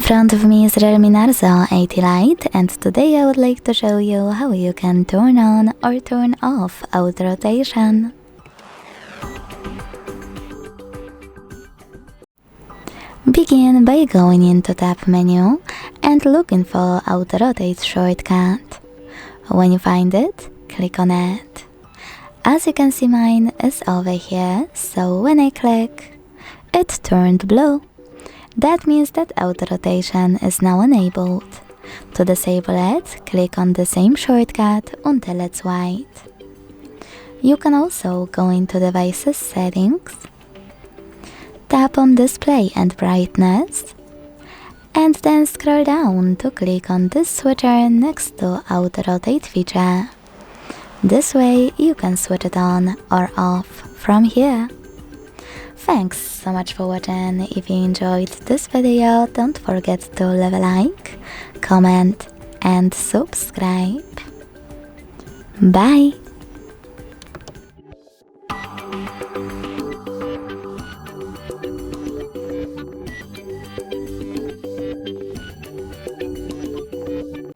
front of me is REALME Narzo 80 Lite, and today I would like to show you how you can turn on or turn off auto rotation. Begin by going into Tab menu and looking for Auto Rotate shortcut. When you find it, click on it. As you can see, mine is over here, so when I click, it turned blue. That means that auto rotation is now enabled. To disable it, click on the same shortcut until it's white. You can also go into Devices Settings, tap on Display and Brightness, and then scroll down to click on this switcher next to Auto Rotate feature. This way you can switch it on or off from here. Thanks so much for watching. If you enjoyed this video, don't forget to leave a like, comment and subscribe. Bye!